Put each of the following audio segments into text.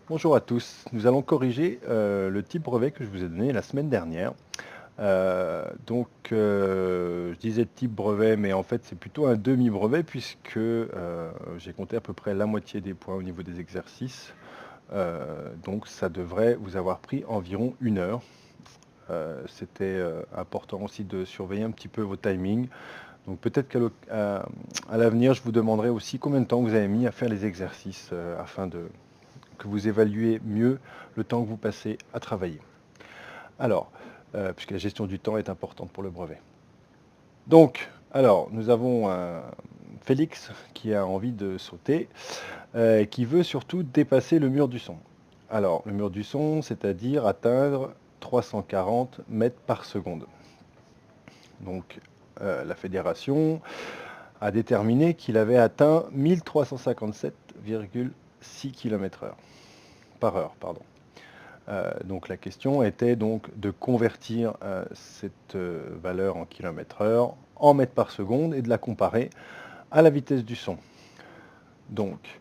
Bonjour à tous. Nous allons corriger le type brevet que je vous ai donné la semaine dernière. Je disais type brevet, mais en fait c'est plutôt un demi-brevet puisque j'ai compté à peu près la moitié des points au niveau des exercices. Donc ça devrait vous avoir pris environ 1 heure. C'était important aussi de surveiller un petit peu vos timings. Donc peut-être à l'avenir, je vous demanderai aussi combien de temps vous avez mis à faire les exercices afin que vous évaluez mieux le temps que vous passez à travailler. Alors, puisque la gestion du temps est importante pour le brevet. Donc, alors, nous avons Félix qui a envie de sauter, qui veut surtout dépasser le mur du son. Alors, le mur du son, c'est-à-dire atteindre 340 mètres par seconde. Donc, la fédération a déterminé qu'il avait atteint 1357,6 km/h. Par heure, pardon. Donc la question était donc de convertir cette valeur en km/h en mètres par seconde et de la comparer à la vitesse du son. Donc,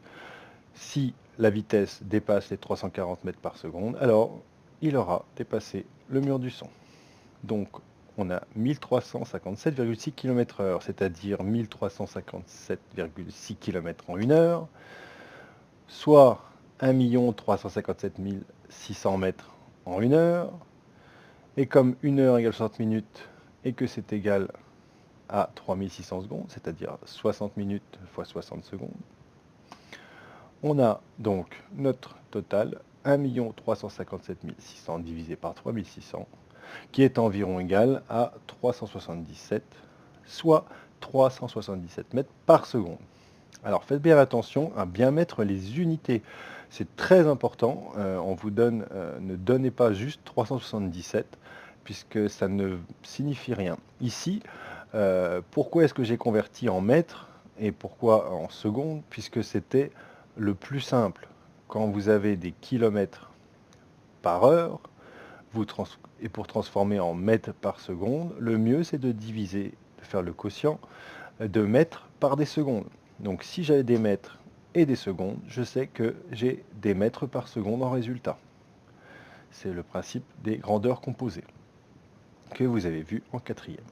si la vitesse dépasse les 340 mètres par seconde, alors il aura dépassé le mur du son. Donc, on a 1357,6 km/h, c'est-à-dire 1357,6 km en 1 heure, soit 1 357 600 mètres en 1 heure. Et comme 1 heure égale 60 minutes et que c'est égal à 3600 secondes, c'est-à-dire 60 minutes fois 60 secondes, on a donc notre total 1 357 600 divisé par 3600, qui est environ égal à 377, soit 377 mètres par seconde. Alors faites bien attention à bien mettre les unités. C'est très important. On vous donne, ne donnez pas juste 377 puisque ça ne signifie rien. Ici, pourquoi est-ce que j'ai converti en mètres et pourquoi en secondes? Puisque c'était le plus simple. Quand vous avez des kilomètres par heure, et pour transformer en mètres par seconde, le mieux c'est de diviser, de faire le quotient de mètres par des secondes. Donc si j'avais des mètres et des secondes, je sais que j'ai des mètres par seconde en résultat. C'est le principe des grandeurs composées que vous avez vu en quatrième.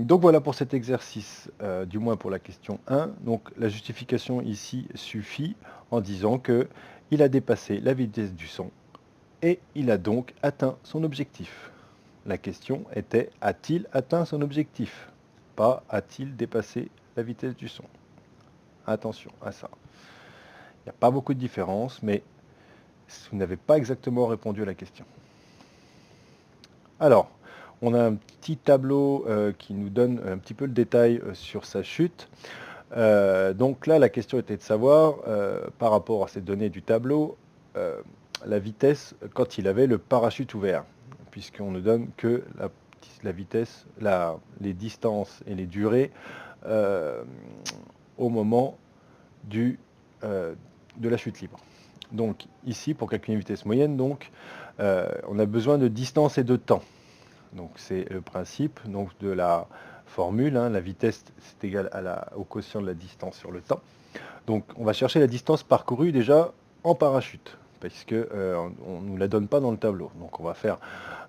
Donc voilà pour cet exercice, du moins pour la question 1. Donc la justification ici suffit en disant que il a dépassé la vitesse du son et il a donc atteint son objectif. La question était, a-t-il atteint son objectif? Pas a-t-il dépassé la vitesse du son? Attention à ça. Il n'y a pas beaucoup de différence, mais vous n'avez pas exactement répondu à la question. Alors, on a un petit tableau qui nous donne un petit peu le détail sur sa chute. Donc là, la question était de savoir, par rapport à ces données du tableau, la vitesse quand il avait le parachute ouvert, puisqu'on ne donne que la vitesse, les distances et les durées euh, au moment de la chute libre. Donc ici, pour calculer une vitesse moyenne, on a besoin de distance et de temps. Donc c'est le principe de la formule, hein, la vitesse c'est égal au quotient de la distance sur le temps. Donc on va chercher la distance parcourue déjà en parachute, parce qu'on ne nous la donne pas dans le tableau. Donc on va faire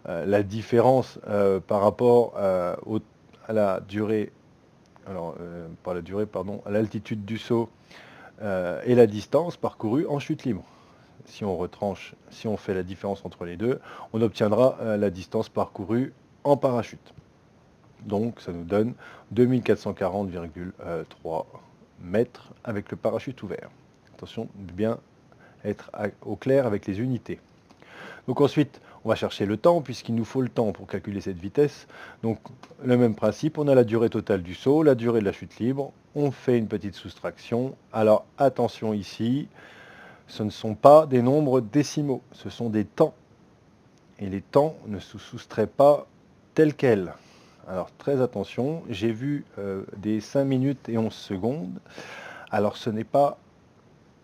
la différence par rapport à la durée, pas la durée, pardon, à l'altitude du saut et la distance parcourue en chute libre. Si on retranche, si on fait la différence entre les deux, on obtiendra la distance parcourue en parachute. Donc ça nous donne 2440,3 mètres avec le parachute ouvert. Attention de bien être au clair avec les unités. Donc ensuite, on va chercher le temps, puisqu'il nous faut le temps pour calculer cette vitesse. Donc le même principe, on a la durée totale du saut, la durée de la chute libre, on fait une petite soustraction. Alors attention ici, ce ne sont pas des nombres décimaux, ce sont des temps. Et les temps ne se soustraient pas tels quels. Alors très attention, j'ai vu des 5 minutes et 11 secondes. Alors ce n'est pas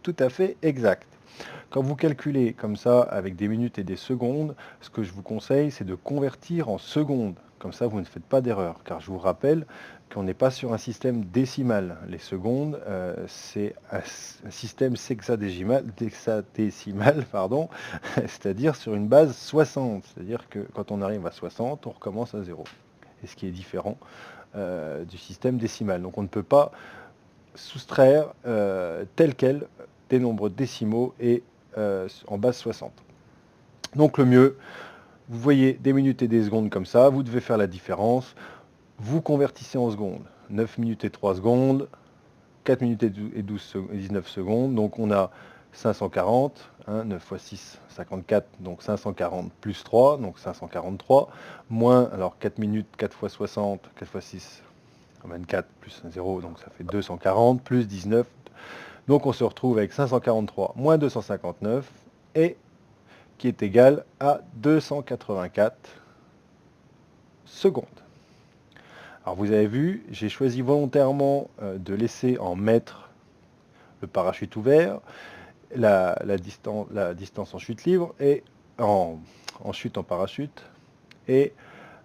tout à fait exact. Quand vous calculez comme ça avec des minutes et des secondes, ce que je vous conseille, c'est de convertir en secondes. Comme ça, vous ne faites pas d'erreur. Car je vous rappelle qu'on n'est pas sur un système décimal. Les secondes, c'est un système hexadécimal, pardon, c'est-à-dire sur une base 60. C'est-à-dire que quand on arrive à 60, on recommence à 0. Et ce qui est différent du système décimal. Donc on ne peut pas soustraire tel quel des nombres décimaux et en base 60. Donc le mieux, vous voyez des minutes et des secondes comme ça, vous devez faire la différence. Vous convertissez en secondes. 9 minutes et 3 secondes, 4 minutes et 19 secondes. Donc on a 540, 9 fois 6, 54, donc 540 plus 3, donc 543, moins, alors 4 minutes, 4 fois 60, 4 fois 6, 24, plus 0, donc ça fait 240, plus 19. Donc on se retrouve avec 543 moins 259, et qui est égal à 284 secondes. Alors vous avez vu, j'ai choisi volontairement de laisser en mètres le parachute ouvert, la distance en chute libre, et en chute en parachute, et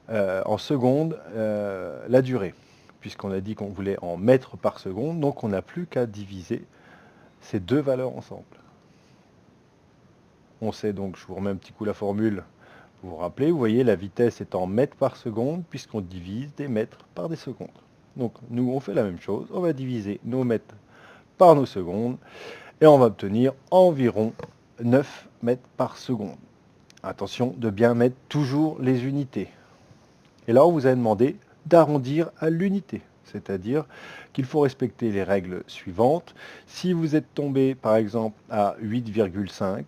en secondes la durée, puisqu'on a dit qu'on voulait en mètres par seconde, donc on n'a plus qu'à diviser ces deux valeurs ensemble. On sait donc, je vous remets un petit coup la formule, vous vous rappelez, vous voyez, la vitesse est en mètres par seconde, puisqu'on divise des mètres par des secondes. Donc nous, on fait la même chose, on va diviser nos mètres par nos secondes, et on va obtenir environ 9 mètres par seconde. Attention de bien mettre toujours les unités. Et là, on vous a demandé d'arrondir à l'unité, c'est-à-dire qu'il faut respecter les règles suivantes. Si vous êtes tombé, par exemple, à 8,5,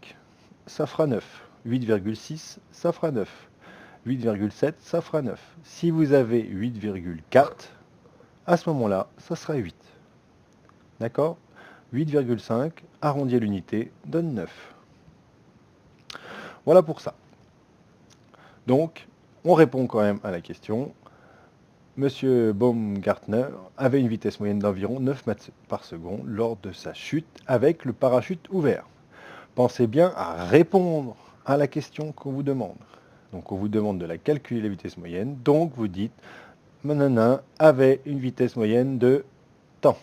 ça fera 9. 8,6, ça fera 9. 8,7, ça fera 9. Si vous avez 8,4, à ce moment-là, ça sera 8. D'accord ? 8,5, arrondi à l'unité, donne 9. Voilà pour ça. Donc, on répond quand même à la question. Monsieur Baumgartner avait une vitesse moyenne d'environ 9 mètres par seconde lors de sa chute avec le parachute ouvert. Pensez bien à répondre à la question qu'on vous demande. Donc, on vous demande de la calculer la vitesse moyenne. Donc, vous dites, Manana avait une vitesse moyenne de temps,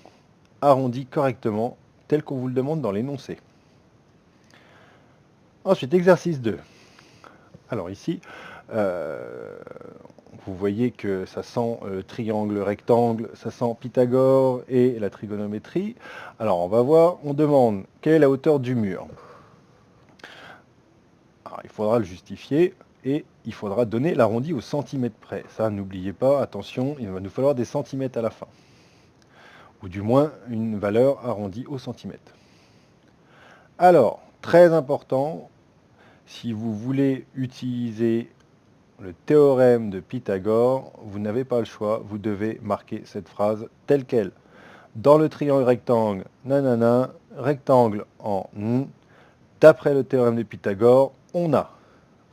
arrondi correctement, tel qu'on vous le demande dans l'énoncé. Ensuite, exercice 2. Alors ici, vous voyez que ça sent triangle, rectangle, ça sent Pythagore et la trigonométrie. Alors on va voir, on demande quelle est la hauteur du mur. Alors, il faudra le justifier et il faudra donner l'arrondi au centimètre près. Ça, n'oubliez pas, attention, il va nous falloir des centimètres à la fin. Ou du moins une valeur arrondie au centimètre. Alors, très important, si vous voulez utiliser le théorème de Pythagore, vous n'avez pas le choix, vous devez marquer cette phrase telle qu'elle. Dans le triangle rectangle, nanana, rectangle en n, d'après le théorème de Pythagore, on a.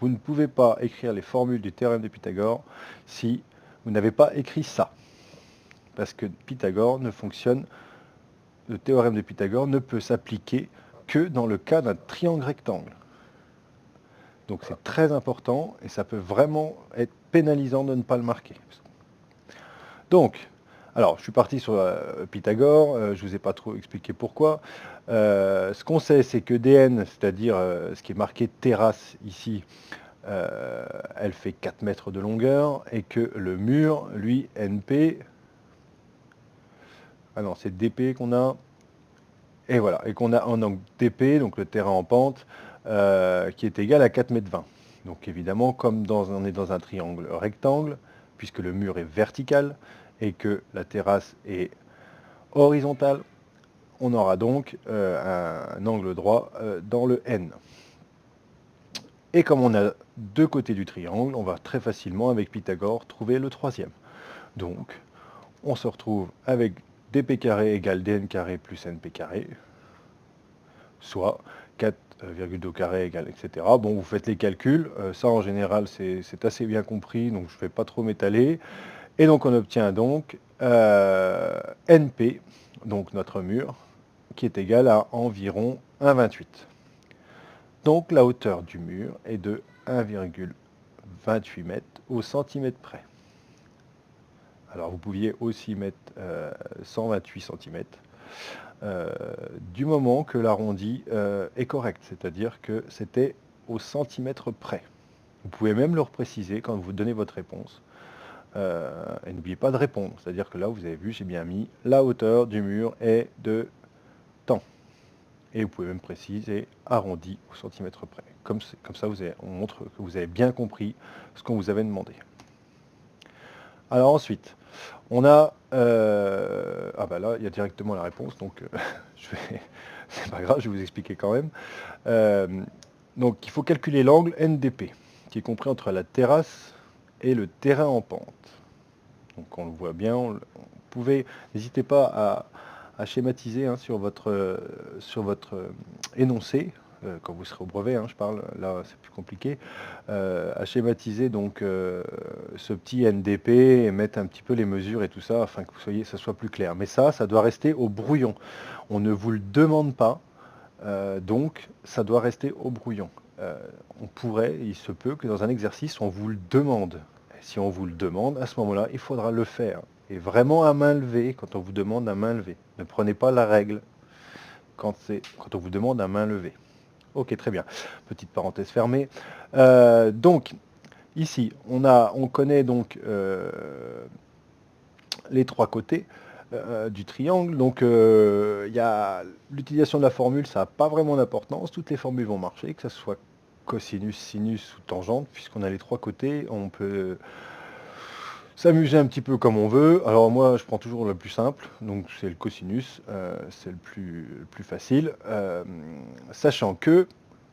Vous ne pouvez pas écrire les formules du théorème de Pythagore si vous n'avez pas écrit ça. Parce que Pythagore ne fonctionne, le théorème de Pythagore ne peut s'appliquer que dans le cas d'un triangle rectangle. Donc c'est très important et ça peut vraiment être pénalisant de ne pas le marquer. Donc, alors je suis parti sur Pythagore, je ne vous ai pas trop expliqué pourquoi. Ce qu'on sait, c'est que dn, c'est-à-dire ce qui est marqué terrasse ici, elle fait 4 mètres de longueur et que le mur, lui, np, ah non, c'est dp qu'on a, et voilà, et qu'on a un angle dp, donc le terrain en pente, qui est égal à 4 mètres 20. Donc évidemment, comme on est dans un triangle rectangle, puisque le mur est vertical et que la terrasse est horizontale, on aura donc un angle droit dans le n. Et comme on a deux côtés du triangle, on va très facilement, avec Pythagore, trouver le troisième. Donc, on se retrouve avec dp carré égale dn carré plus np carré, soit 4,2 au carré égale, etc. Bon, vous faites les calculs, ça en général c'est assez bien compris, donc je ne vais pas trop m'étaler. Et donc on obtient donc NP, donc notre mur, qui est égal à environ 1,28. Donc la hauteur du mur est de 1,28 mètres au centimètre près. Alors vous pouviez aussi mettre 128 cm, du moment que l'arrondi est correct, c'est-à-dire que c'était au centimètre près. Vous pouvez même le repréciser quand vous donnez votre réponse. Et n'oubliez pas de répondre, c'est-à-dire que là, vous avez vu, j'ai bien mis la hauteur du mur est de tant. Et vous pouvez même préciser arrondi au centimètre près. Comme ça, on montre que vous avez bien compris ce qu'on vous avait demandé. Alors ensuite, on a... ah bah là, il y a directement la réponse, donc c'est pas grave, je vais vous expliquer quand même. Donc il faut calculer l'angle NDP, qui est compris entre la terrasse et le terrain en pente. Donc on le voit bien, vous pouvez, n'hésitez pas à schématiser hein, sur votre énoncé, quand vous serez au brevet, hein, je parle, là c'est plus compliqué, à schématiser donc ce petit NDP et mettre un petit peu les mesures et tout ça afin que ça soit plus clair. Mais ça doit rester au brouillon. On ne vous le demande pas, donc ça doit rester au brouillon. Il se peut que dans un exercice, on vous le demande. Et si on vous le demande, à ce moment-là, il faudra le faire. Et vraiment à main levée, quand on vous demande à main levée. Ne prenez pas la règle quand on vous demande à main levée. Ok, très bien. Petite parenthèse fermée. Donc, ici, on connaît donc les trois côtés du triangle. Donc, il y a l'utilisation de la formule, ça n'a pas vraiment d'importance. Toutes les formules vont marcher, que ce soit cosinus, sinus ou tangente, puisqu'on a les trois côtés. On peut s'amuser un petit peu comme on veut. Alors moi, je prends toujours le plus simple, donc c'est le cosinus, c'est le plus facile. Sachant que,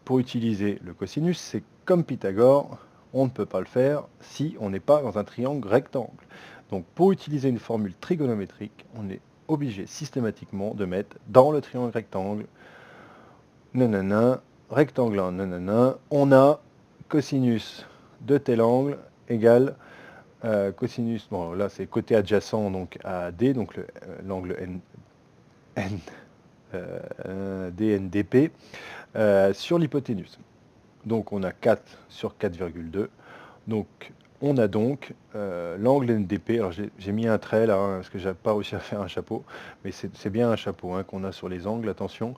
pour utiliser le cosinus, c'est comme Pythagore, on ne peut pas le faire si on n'est pas dans un triangle rectangle. Donc pour utiliser une formule trigonométrique, on est obligé systématiquement de mettre dans le triangle rectangle, nanana, rectangle 1, nanana, on a cosinus de tel angle égale cosinus, bon là c'est côté adjacent donc à D, donc l'angle DNDP sur l'hypoténuse. Donc on a 4 sur 4,2. Donc on a donc l'angle NDP. Alors j'ai mis un trait là, hein, parce que j'ai pas réussi à faire un chapeau, mais c'est bien un chapeau hein, qu'on a sur les angles, attention.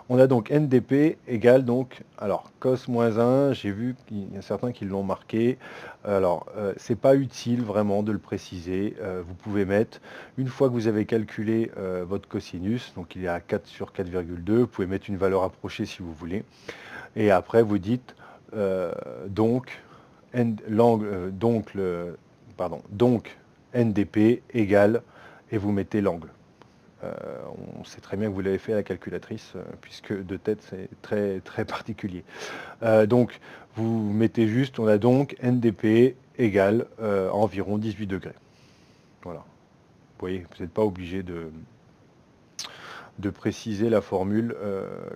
On a donc NDP égale donc, alors cos moins 1, j'ai vu qu'il y a certains qui l'ont marqué. Alors c'est pas utile vraiment de le préciser. Vous pouvez mettre, une fois que vous avez calculé votre cosinus, donc il est à 4 sur 4,2, vous pouvez mettre une valeur approchée si vous voulez. Et après vous dites donc donc NDP égale, et vous mettez l'angle. On sait très bien que vous l'avez fait à la calculatrice, puisque de tête c'est très très particulier. Donc vous mettez juste, on a donc NDP égale environ 18 degrés. Voilà. Vous voyez, vous n'êtes pas obligé de préciser la formule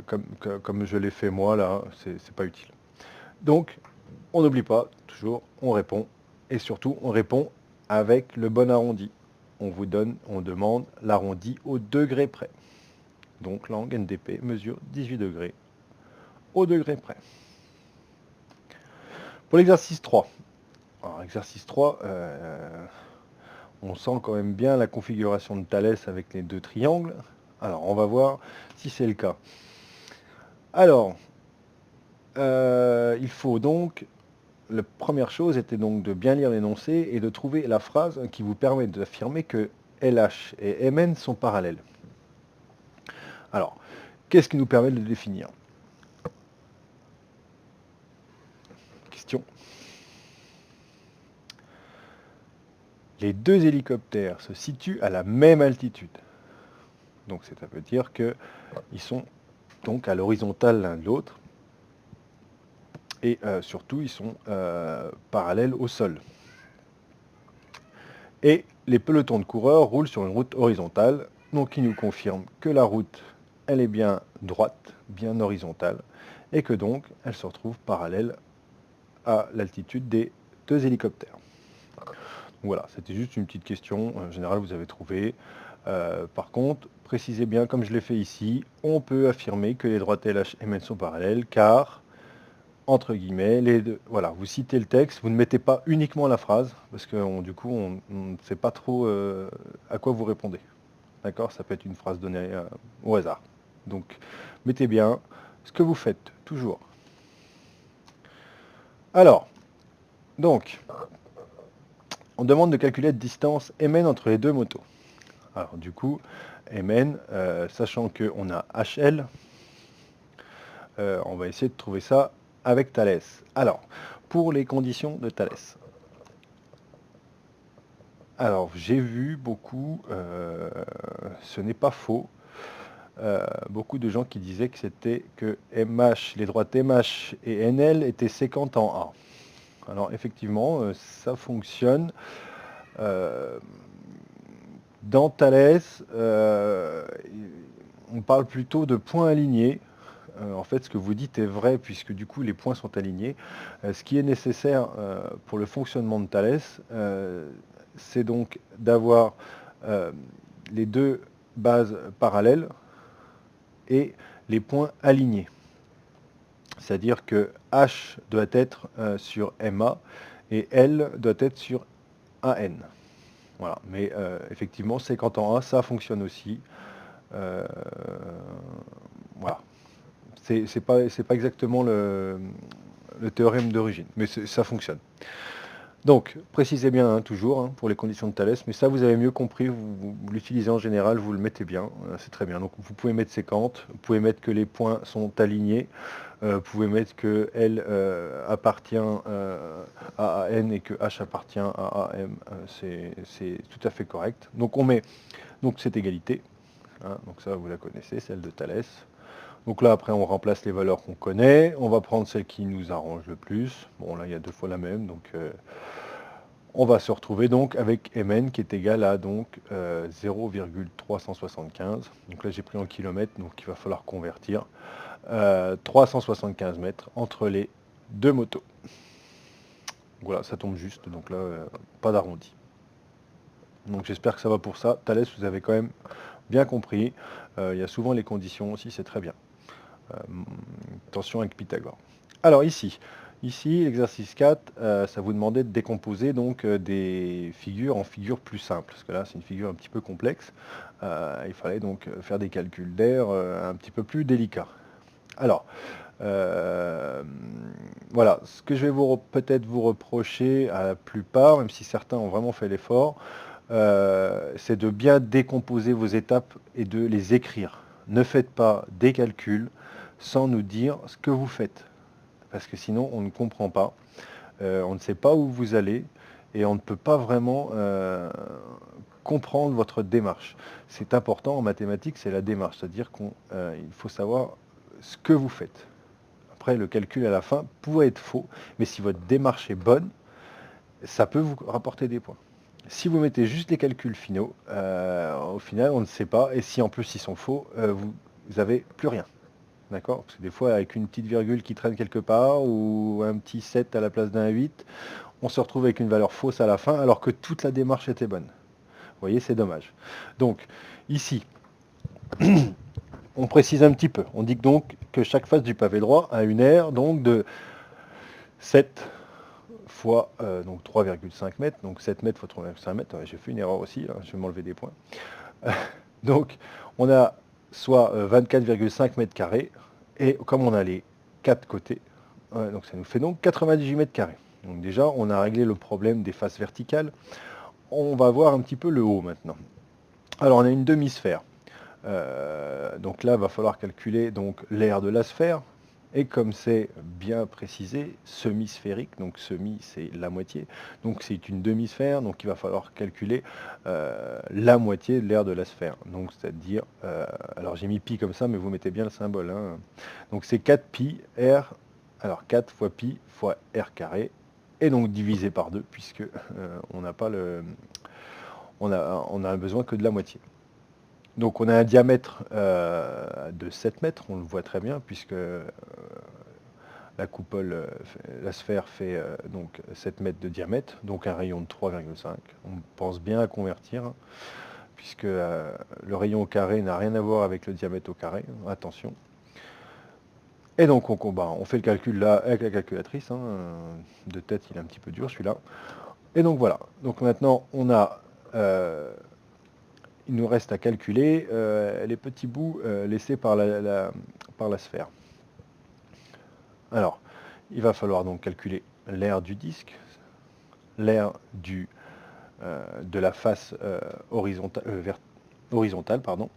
comme je l'ai fait moi là, c'est pas utile. Donc on n'oublie pas, toujours, on répond, et surtout, on répond avec le bon arrondi. On demande l'arrondi au degré près. Donc l'angle NDP mesure 18 degrés au degré près. Pour l'exercice 3. Alors, exercice 3, on sent quand même bien la configuration de Thalès avec les deux triangles. Alors, on va voir si c'est le cas. Alors, il faut donc... La première chose était donc de bien lire l'énoncé et de trouver la phrase qui vous permet d'affirmer que LH et MN sont parallèles. Alors, qu'est-ce qui nous permet de le définir? Question. Les deux hélicoptères se situent à la même altitude. Donc ça veut dire qu'ils sont donc à l'horizontale l'un de l'autre. Et surtout, ils sont parallèles au sol. Et les pelotons de coureurs roulent sur une route horizontale, donc qui nous confirme que la route, elle est bien droite, bien horizontale, et que donc, elle se retrouve parallèle à l'altitude des deux hélicoptères. Voilà, c'était juste une petite question. En général, vous avez trouvé. Par contre, précisez bien, comme je l'ai fait ici, on peut affirmer que les droites LH et MN sont parallèles, car entre guillemets, les deux, voilà, vous citez le texte, vous ne mettez pas uniquement la phrase, parce que du coup, on ne sait pas trop à quoi vous répondez. D'accord? Ça peut être une phrase donnée au hasard. Donc, mettez bien ce que vous faites, toujours. Alors, donc, on demande de calculer la distance MN entre les deux motos. Alors, du coup, MN, sachant qu'on a HL, on va essayer de trouver ça avec Thalès. Alors, pour les conditions de Thalès. Alors, j'ai vu beaucoup, ce n'est pas faux, beaucoup de gens qui disaient que c'était que MH, les droites MH et NL étaient séquentes en A. Alors, effectivement, ça fonctionne. Euh, Dans Thalès, on parle plutôt de points alignés. En fait, ce que vous dites est vrai puisque du coup les points sont alignés. Ce qui est nécessaire pour le fonctionnement de Thalès, c'est donc d'avoir les deux bases parallèles et les points alignés. C'est-à-dire que H doit être sur MA et L doit être sur AN. Voilà. Mais effectivement, séquente en A, ça fonctionne aussi. Euh, voilà. C'est pas exactement le théorème d'origine, mais ça fonctionne. Donc, précisez bien toujours pour les conditions de Thalès, mais ça vous avez mieux compris, vous l'utilisez en général, vous le mettez bien, c'est très bien. Donc vous pouvez mettre séquente, vous pouvez mettre que les points sont alignés, vous pouvez mettre que L appartient à AN et que H appartient à AM, c'est tout à fait correct. Donc on met donc cette égalité, donc ça vous la connaissez, celle de Thalès. Donc là, après, on remplace les valeurs qu'on connaît. On va prendre celle qui nous arrange le plus. Bon, là, il y a deux fois la même. Donc, on va se retrouver donc avec Mn qui est égal à donc 0,375. Donc là, j'ai pris en kilomètres, donc il va falloir convertir. 375 mètres entre les deux motos. Voilà, ça tombe juste. Donc là, pas d'arrondi. Donc j'espère que ça va pour ça. Thalès, vous avez quand même bien compris. Il y a souvent les conditions aussi, c'est très bien. Attention avec Pythagore. Alors ici, l'exercice 4, ça vous demandait de décomposer donc des figures en figures plus simples, parce que là c'est une figure un petit peu complexe. Il fallait donc faire des calculs d'air un petit peu plus délicats. Alors, voilà, ce que je vais peut-être vous reprocher à la plupart, même si certains ont vraiment fait l'effort, c'est de bien décomposer vos étapes et de les écrire. Ne faites pas des calculs sans nous dire ce que vous faites. Parce que sinon, on ne comprend pas, on ne sait pas où vous allez et on ne peut pas vraiment comprendre votre démarche. C'est important en mathématiques, c'est la démarche, c'est-à-dire qu'il faut savoir ce que vous faites. Après, le calcul à la fin pourrait être faux, mais si votre démarche est bonne, ça peut vous rapporter des points. Si vous mettez juste les calculs finaux, au final, on ne sait pas. Et si en plus ils sont faux, vous n'avez plus rien. D'accord? Parce que des fois, avec une petite virgule qui traîne quelque part, ou un petit 7 à la place d'un 8, on se retrouve avec une valeur fausse à la fin, alors que toute la démarche était bonne. Vous voyez, c'est dommage. Donc, ici, on précise un petit peu. On dit donc que chaque face du pavé droit a une aire donc, de 7 fois donc 3,5 mètres, donc 7 mètres fois 3,5 mètres, ouais, j'ai fait une erreur aussi, je vais m'enlever des points. Donc on a soit 24,5 mètres carrés, et comme on a les 4 côtés, donc ça nous fait donc 98 mètres carrés. Donc déjà on a réglé le problème des faces verticales, on va voir un petit peu le haut maintenant. Alors on a une demi-sphère, donc là il va falloir calculer donc l'aire de la sphère. Et comme c'est bien précisé, semi-sphérique, donc semi c'est la moitié, donc c'est une demi-sphère, donc il va falloir calculer la moitié de l'aire de la sphère. Donc c'est-à-dire, alors j'ai mis pi comme ça, mais vous mettez bien le symbole. Donc c'est 4 pi r, alors 4 fois pi fois r carré, et donc divisé par 2, puisque on n'a pas le, on a besoin que de la moitié. Donc on a un diamètre de 7 mètres, on le voit très bien, puisque la coupole, la sphère fait donc 7 mètres de diamètre, donc un rayon de 3,5. On pense bien à convertir, puisque le rayon au carré n'a rien à voir avec le diamètre au carré, attention. Et donc on fait le calcul là avec la calculatrice, hein, de tête il est un petit peu dur celui-là. Et donc voilà, donc maintenant il nous reste à calculer les petits bouts laissés par par la sphère. Alors, il va falloir donc calculer l'aire du disque, l'aire de la face horizontale, pardon,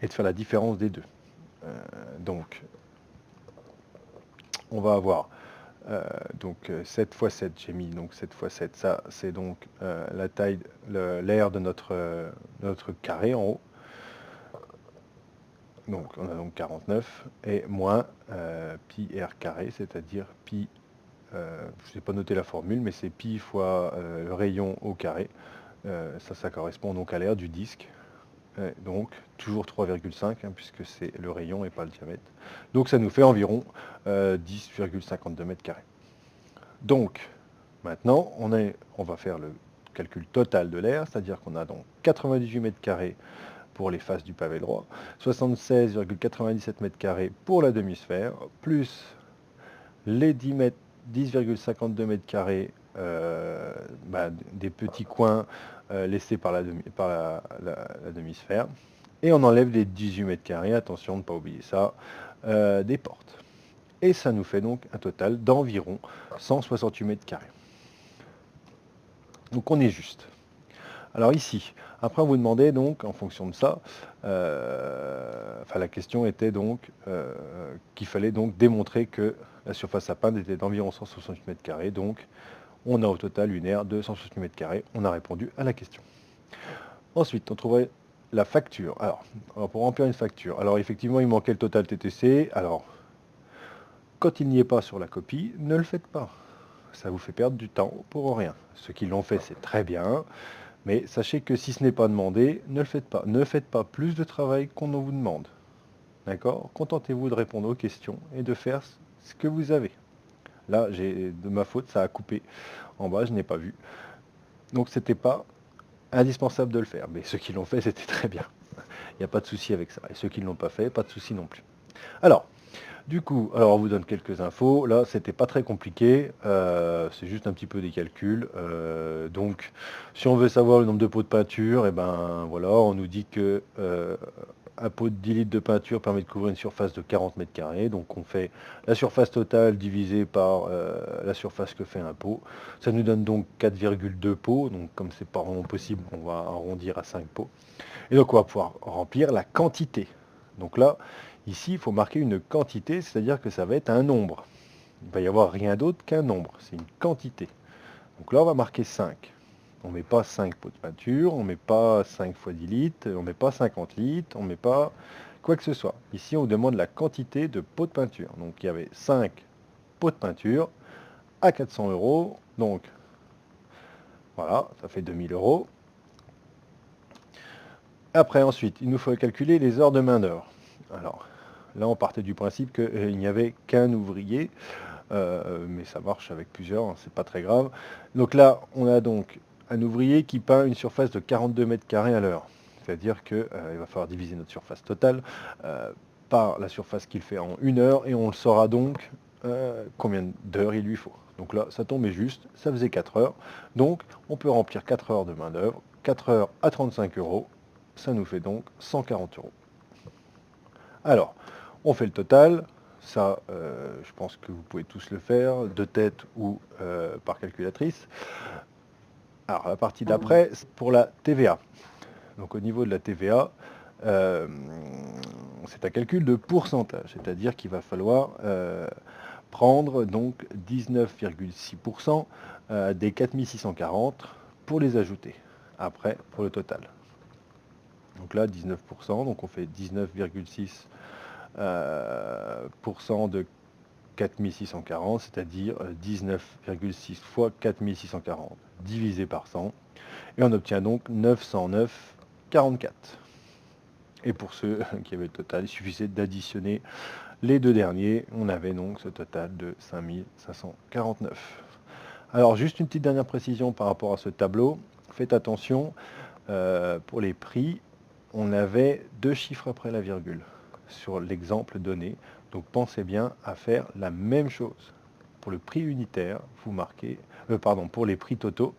et de faire la différence des deux. Donc, on va avoir donc 7 x 7, j'ai mis donc 7 x 7, ça c'est donc la taille, l'aire de notre carré en haut. Donc on a donc 49 et moins pi r carré, c'est-à-dire pi, je n'ai pas noté la formule, mais c'est pi fois le rayon au carré. Ça correspond donc à l'aire du disque. Donc toujours 3,5 hein, puisque c'est le rayon et pas le diamètre. Donc ça nous fait environ 10,52 mètres carrés. Donc maintenant on va faire le calcul total de l'aire, c'est-à-dire qu'on a donc 98 mètres carrés pour les faces du pavé droit, 76,97 mètres carrés pour la demi-sphère, plus les 10,52 mètres carrés des petits coins laissés par la demi-sphère. Et on enlève les 18 mètres carrés, attention de ne pas oublier ça, des portes. Et ça nous fait donc un total d'environ 168 mètres carrés. Donc on est juste. Alors ici, après on vous demandait donc, en fonction de ça, la question était donc qu'il fallait donc démontrer que la surface à peindre était d'environ 168 mètres carrés, donc on a au total une aire de 168 mètres carrés, on a répondu à la question. Ensuite, on trouverait la facture. Alors, pour remplir une facture, alors effectivement il manquait le total TTC, alors quand il n'y est pas sur la copie, ne le faites pas. Ça vous fait perdre du temps pour rien. Ceux qui l'ont fait, c'est très bien. Mais sachez que si ce n'est pas demandé, ne le faites pas. Ne faites pas plus de travail qu'on vous demande. D'accord? Contentez-vous de répondre aux questions et de faire ce que vous avez. Là, de ma faute, ça a coupé en bas, je n'ai pas vu. Donc c'était pas indispensable de le faire. Mais ceux qui l'ont fait, c'était très bien. Il n'y a pas de souci avec ça. Et ceux qui ne l'ont pas fait, pas de souci non plus. Alors, du coup, on vous donne quelques infos. Là, c'était pas très compliqué. C'est juste un petit peu des calculs. Donc, si on veut savoir le nombre de pots de peinture, et ben voilà, on nous dit que un pot de 10 litres de peinture permet de couvrir une surface de 40 mètres carrés. Donc, on fait la surface totale divisée par la surface que fait un pot. Ça nous donne donc 4,2 pots. Donc, comme c'est pas vraiment possible, on va arrondir à 5 pots. Et donc, on va pouvoir remplir la quantité. Donc là, ici, il faut marquer une quantité, c'est-à-dire que ça va être un nombre. Il ne va y avoir rien d'autre qu'un nombre, c'est une quantité. Donc là, on va marquer 5. On ne met pas 5 pots de peinture, on ne met pas 5 fois 10 litres, on ne met pas 50 litres, on ne met pas quoi que ce soit. Ici, on demande la quantité de pots de peinture. Donc il y avait 5 pots de peinture à 400 euros. Donc voilà, ça fait 2000 euros. Après, ensuite, il nous faut calculer les heures de main-d'œuvre. Alors, là, on partait du principe qu'il n'y avait qu'un ouvrier, mais ça marche avec plusieurs, hein, c'est pas très grave. Donc là, on a donc un ouvrier qui peint une surface de 42 mètres carrés à l'heure. C'est-à-dire qu'il va falloir diviser notre surface totale par la surface qu'il fait en 1 heure, et on le saura donc combien d'heures il lui faut. Donc là, ça tombait juste, ça faisait 4 heures. Donc, on peut remplir 4 heures de main-d'œuvre, 4 heures à 35 euros. Ça nous fait donc 140 euros. Alors, on fait le total. Ça, je pense que vous pouvez tous le faire, de tête ou par calculatrice. Alors, la partie d'après, c'est pour la TVA. Donc, au niveau de la TVA, c'est un calcul de pourcentage, c'est-à-dire qu'il va falloir prendre donc 19,6% des 4640 pour les ajouter, après, pour le total. Donc là, 19%, donc on fait 19,6% de 4640, c'est-à-dire 19,6 fois 4640 divisé par 100, et on obtient donc 909,44. Et pour ceux qui avaient le total, il suffisait d'additionner les deux derniers, on avait donc ce total de 5549. Alors juste une petite dernière précision par rapport à ce tableau, faites attention, pour les prix, on avait 2 chiffres après la virgule sur l'exemple donné. Donc pensez bien à faire la même chose. Pour le prix unitaire, vous marquez, pour les prix totaux,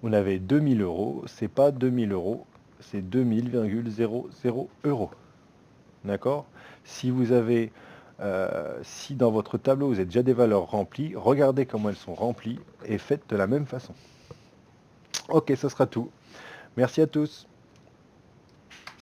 on avait 2000 euros, c'est pas 2000 euros, c'est 2000,00 euros. D'accord? Si vous avez, si dans votre tableau vous avez déjà des valeurs remplies, regardez comment elles sont remplies et faites de la même façon. Ok, ce sera tout. Merci à tous.